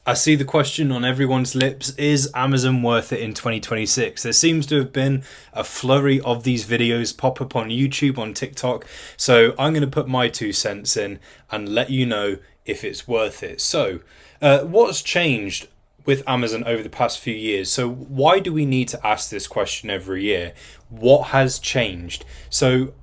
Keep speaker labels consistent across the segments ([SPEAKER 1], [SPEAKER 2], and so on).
[SPEAKER 1] I see the question on everyone's lips, is Amazon worth it in 2026? There seems to have been a flurry of these videos pop up on YouTube, on TikTok. So I'm going to put my 2 cents in and let you know if it's worth it. So what's changed with Amazon over the past few years? So why do we need to ask this question every year? What has changed? So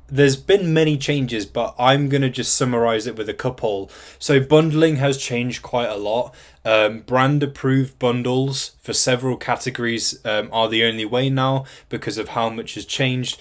[SPEAKER 1] there's been many changes, but I'm going to just summarize it with a couple. So bundling has changed quite a lot. Brand approved bundles for several categories are the only way now because of how much has changed.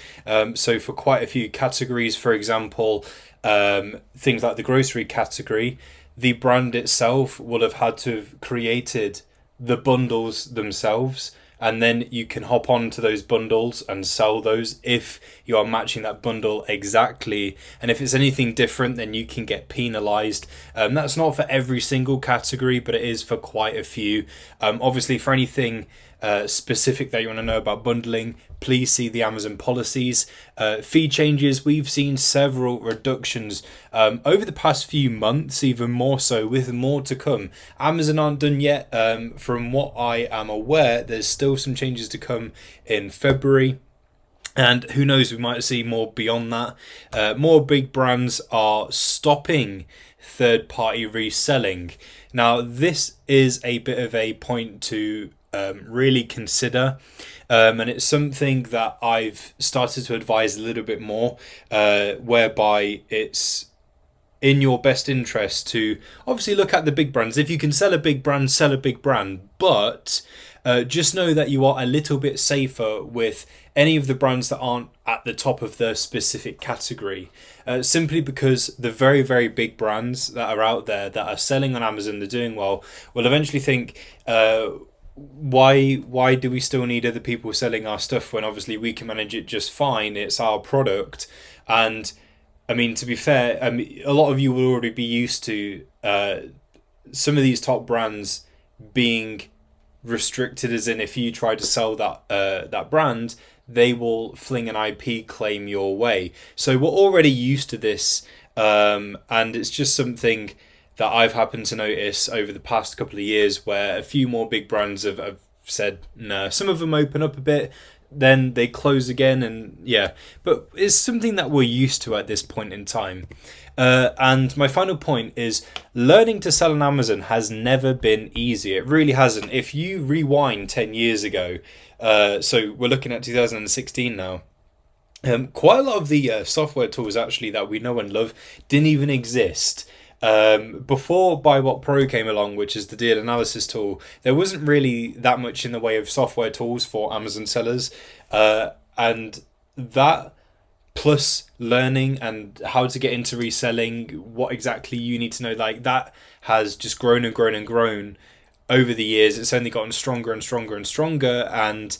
[SPEAKER 1] So for quite a few categories, for example, things like the grocery category, the brand itself will have had to have created the bundles themselves, and then you can hop on to those bundles and sell those if you are matching that bundle exactly. And if it's anything different, then you can get penalized. That's not for every single category, but it is for quite a few. Obviously, for anything specific that you want to know about bundling, please see the Amazon policies. Fee changes, we've seen several reductions over the past few months, even more so, with more to come. Amazon aren't done yet. From what I am aware, there's still some changes to come in February. And who knows, we might see more beyond that. More big brands are stopping third-party reselling. Now, this is a bit of a point to really consider. And it's something that I've started to advise a little bit more, whereby it's in your best interest to obviously look at the big brands. If you can sell a big brand, sell a big brand. But just know that you are a little bit safer with any of the brands that aren't at the top of their specific category. Simply because the very, very big brands that are out there that are selling on Amazon, they're doing well, will eventually think, why do we still need other people selling our stuff when obviously we can manage it just fine? It's our product. And I mean, to be fair, a lot of you will already be used to some of these top brands being restricted, as in if you try to sell that brand, they will fling an IP claim your way. So we're already used to this, and it's just something that I've happened to notice over the past couple of years, where a few more big brands have said no. Some of them open up a bit, then they close again, and yeah. But it's something that we're used to at this point in time. And my final point is, learning to sell on Amazon has never been easy. It really hasn't. If you rewind 10 years ago, so we're looking at 2016 now, quite a lot of the software tools actually that we know and love didn't even exist. Before Buy What Pro came along, which is the deal analysis tool, there wasn't really that much in the way of software tools for Amazon sellers. And that, plus learning and how to get into reselling, what exactly you need to know, like that has just grown and grown and grown over the years. It's only gotten stronger and stronger and stronger. And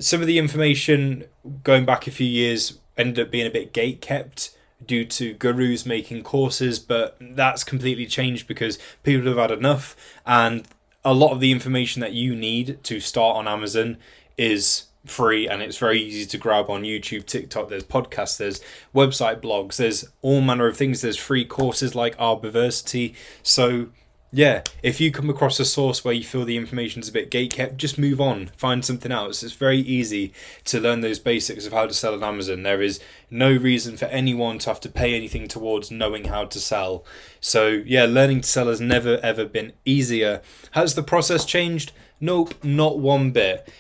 [SPEAKER 1] some of the information going back a few years ended up being a bit gate kept due to gurus making courses, but that's completely changed because people have had enough, and a lot of the information that you need to start on Amazon is free, and it's very easy to grab on YouTube, TikTok. There's podcasts, there's website blogs, there's all manner of things. There's free courses like Arbiversity. So yeah, if you come across a source where you feel the information's a bit gatekept, just move on, find something else. It's very easy to learn those basics of how to sell on Amazon. There is no reason for anyone to have to pay anything towards knowing how to sell. So yeah, learning to sell has never ever been easier. Has the process changed? Nope, not one bit.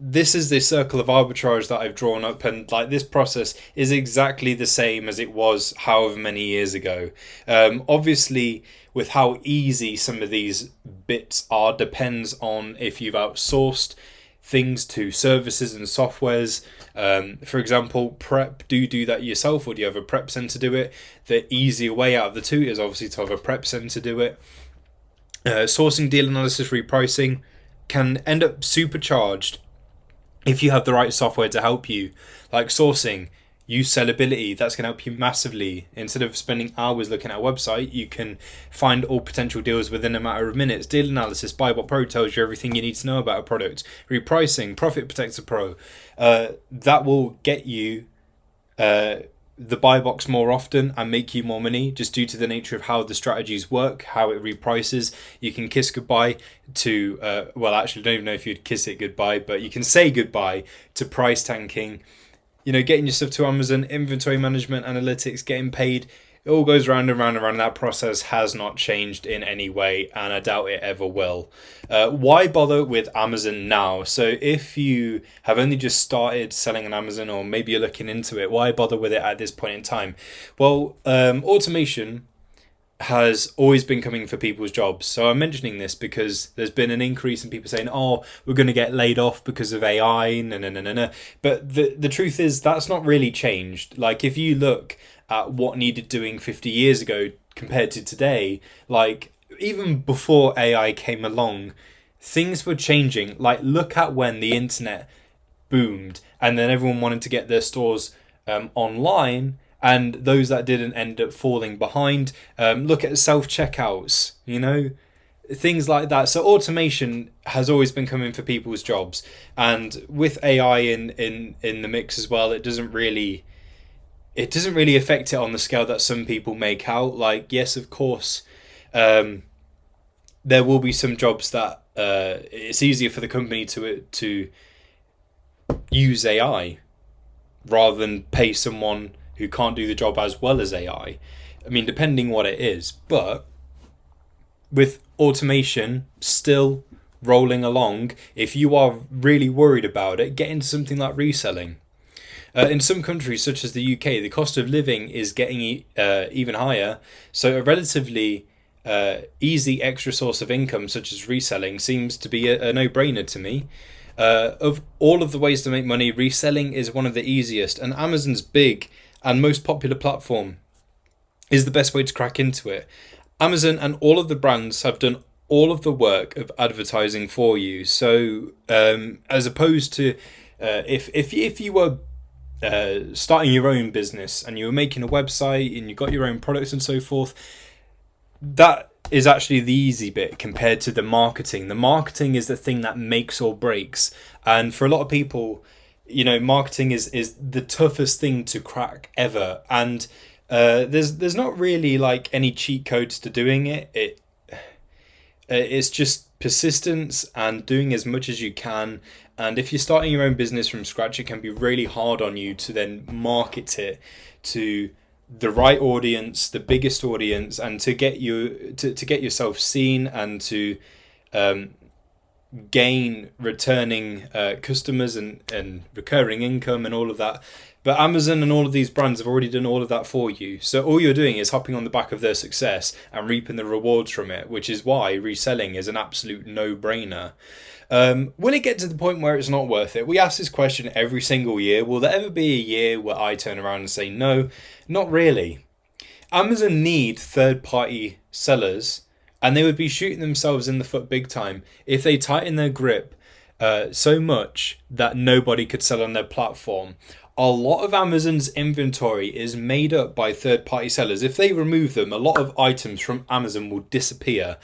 [SPEAKER 1] This is the circle of arbitrage that I've drawn up, and like this process is exactly the same as it was however many years ago. Obviously, with how easy some of these bits are, depends on if you've outsourced things to services and softwares. For example, prep, do you do that yourself, or do you have a prep center do it? The easier way out of the two is obviously to have a prep center do it. Sourcing, deal analysis, repricing can end up supercharged if you have the right software to help you. Like sourcing, use Sellability. That's going to help you massively. Instead of spending hours looking at a website, you can find all potential deals within a matter of minutes. Deal analysis, Buy What Pro tells you everything you need to know about a product. Repricing, Profit Protector Pro, that will get you the buy box more often and make you more money just due to the nature of how the strategies work, how it reprices. You can kiss goodbye to, well, actually, I don't even know if you'd kiss it goodbye, but you can say goodbye to price tanking. Getting your stuff to Amazon, inventory management, analytics, getting paid. It all goes round and round and round. That process has not changed in any way, and I doubt it ever will. Why bother with Amazon now? So if you have only just started selling on Amazon, or maybe you're looking into it, why bother with it at this point in time? Well, automation has always been coming for people's jobs. So I'm mentioning this because there's been an increase in people saying, oh, we're going to get laid off because of AI. No. But the truth is that's not really changed. Like if you look at what needed doing 50 years ago compared to today, like even before AI came along, things were changing. Like look at when the internet boomed and then everyone wanted to get their stores online, and those that didn't end up falling behind. Look at self-checkouts, things like that. So automation has always been coming for people's jobs, and with AI in the mix as well, it doesn't really affect it on the scale that some people make out. Like, yes, of course, there will be some jobs that it's easier for the company to use AI rather than pay someone who can't do the job as well as AI. I mean, depending what it is. But with automation still rolling along, if you are really worried about it, get into something like reselling. In some countries, such as the UK, the cost of living is getting even higher. So a relatively easy extra source of income, such as reselling, seems to be a no-brainer to me. Of all of the ways to make money, reselling is one of the easiest. And Amazon's big and most popular platform is the best way to crack into it. Amazon and all of the brands have done all of the work of advertising for you. So as opposed to if you were starting your own business and you were making a website and you got your own products and so forth, that is actually the easy bit compared to the marketing. The marketing is the thing that makes or breaks. And for a lot of people, marketing is the toughest thing to crack ever. And there's not really like any cheat codes to doing it. It's just persistence and doing as much as you can. And if you're starting your own business from scratch, it can be really hard on you to then market it to the right audience, the biggest audience, and to get you to get yourself seen and to gain returning customers and recurring income and all of that. But Amazon and all of these brands have already done all of that for you. So all you're doing is hopping on the back of their success and reaping the rewards from it, which is why reselling is an absolute no-brainer. Will it get to the point where it's not worth it? We ask this question every single year. Will there ever be a year where I turn around and say, no, not really? Amazon need third-party sellers, and they would be shooting themselves in the foot big time if they tighten their grip so much that nobody could sell on their platform. A lot of Amazon's inventory is made up by third-party sellers. If they remove them, a lot of items from Amazon will disappear.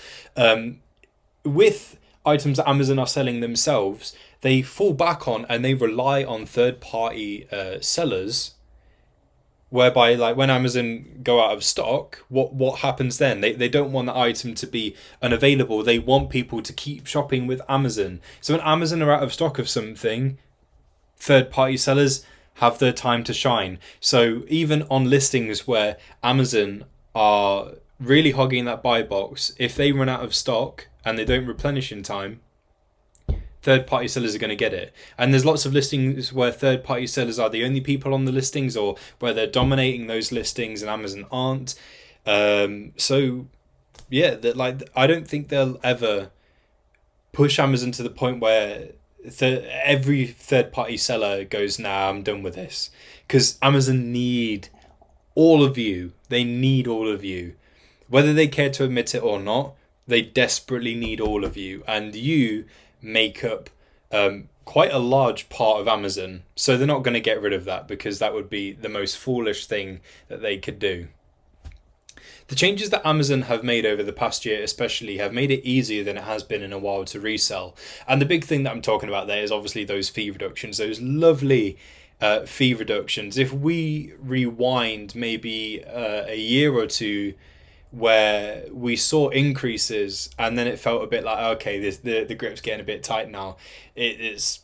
[SPEAKER 1] With items that Amazon are selling themselves, they fall back on and they rely on third-party sellers, whereby like when Amazon go out of stock, what happens then? They don't want the item to be unavailable. They want people to keep shopping with Amazon. So when Amazon are out of stock of something, third-party sellers have their time to shine. So even on listings where Amazon are really hogging that buy box, if they run out of stock and they don't replenish in time, third-party sellers are going to get it. And there's lots of listings where third-party sellers are the only people on the listings, or where they're dominating those listings and Amazon aren't. So yeah, I don't think they'll ever push Amazon to the point where every third-party seller goes, nah, I'm done with this. Because Amazon need all of you. They need all of you. Whether they care to admit it or not, they desperately need all of you. And you make up quite a large part of Amazon. So they're not going to get rid of that, because that would be the most foolish thing that they could do. The changes that Amazon have made over the past year especially have made it easier than it has been in a while to resell. And the big thing that I'm talking about there is obviously those fee reductions, those lovely fee reductions. If we rewind maybe a year or two where we saw increases and then it felt a bit like, okay, the grip's getting a bit tight now, it's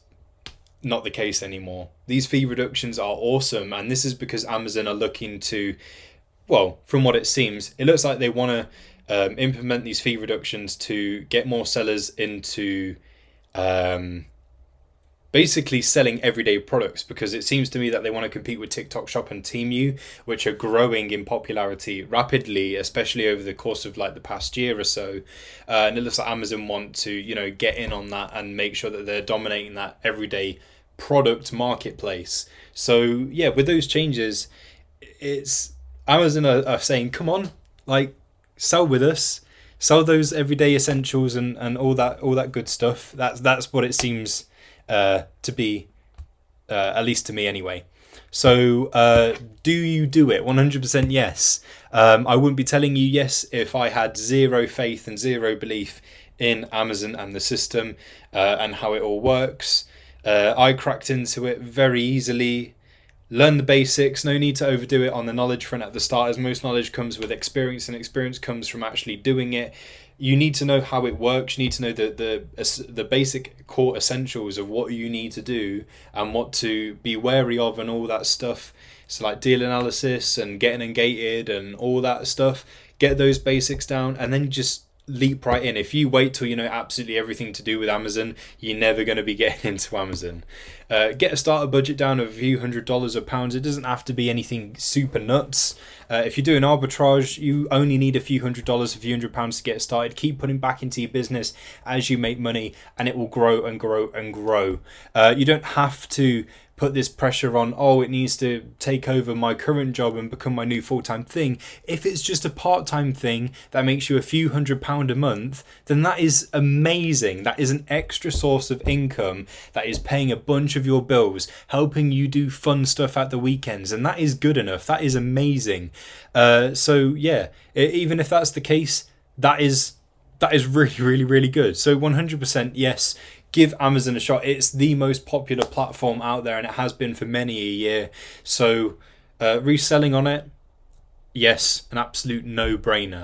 [SPEAKER 1] not the case anymore. These fee reductions are awesome, and this is because Amazon are looking to, well, from what it seems, it looks like they want to implement these fee reductions to get more sellers into um, basically selling everyday products, because it seems to me that they want to compete with TikTok Shop and Temu, which are growing in popularity rapidly, especially over the course of like the past year or so. And it looks like Amazon want to, get in on that and make sure that they're dominating that everyday product marketplace. So yeah, with those changes, it's Amazon are saying, come on, like, sell with us, sell those everyday essentials and all that good stuff. That's what it seems to be, at least to me anyway. So do you do it? 100% yes. I wouldn't be telling you yes if I had zero faith and zero belief in Amazon and the system and how it all works. I cracked into it very easily. Learn the basics. No need to overdo it on the knowledge front at the start, as most knowledge comes with experience, and experience comes from actually doing it. You need to know how it works. You need to know the basic core essentials of what you need to do and what to be wary of and all that stuff. So like deal analysis and getting ungated and all that stuff. Get those basics down and then just leap right in. If you wait till you know absolutely everything to do with Amazon, you're never going to be getting into Amazon. Get a starter budget down of a few $100s or pounds. It doesn't have to be anything super nuts. If you're doing arbitrage, you only need a few $100s, a few £100 to get started. Keep putting back into your business as you make money, and it will grow and grow and grow. You don't have to put this pressure on, it needs to take over my current job and become my new full-time thing. If it's just a part-time thing that makes you a few £100 a month, then that is amazing. That is an extra source of income that is paying a bunch of your bills, helping you do fun stuff at the weekends, and that is good enough. That is amazing. So yeah, even if that's the case, that is really, really, really good. So 100% yes, give Amazon a shot. It's the most popular platform out there, and it has been for many a year. So reselling on it, yes, an absolute no-brainer.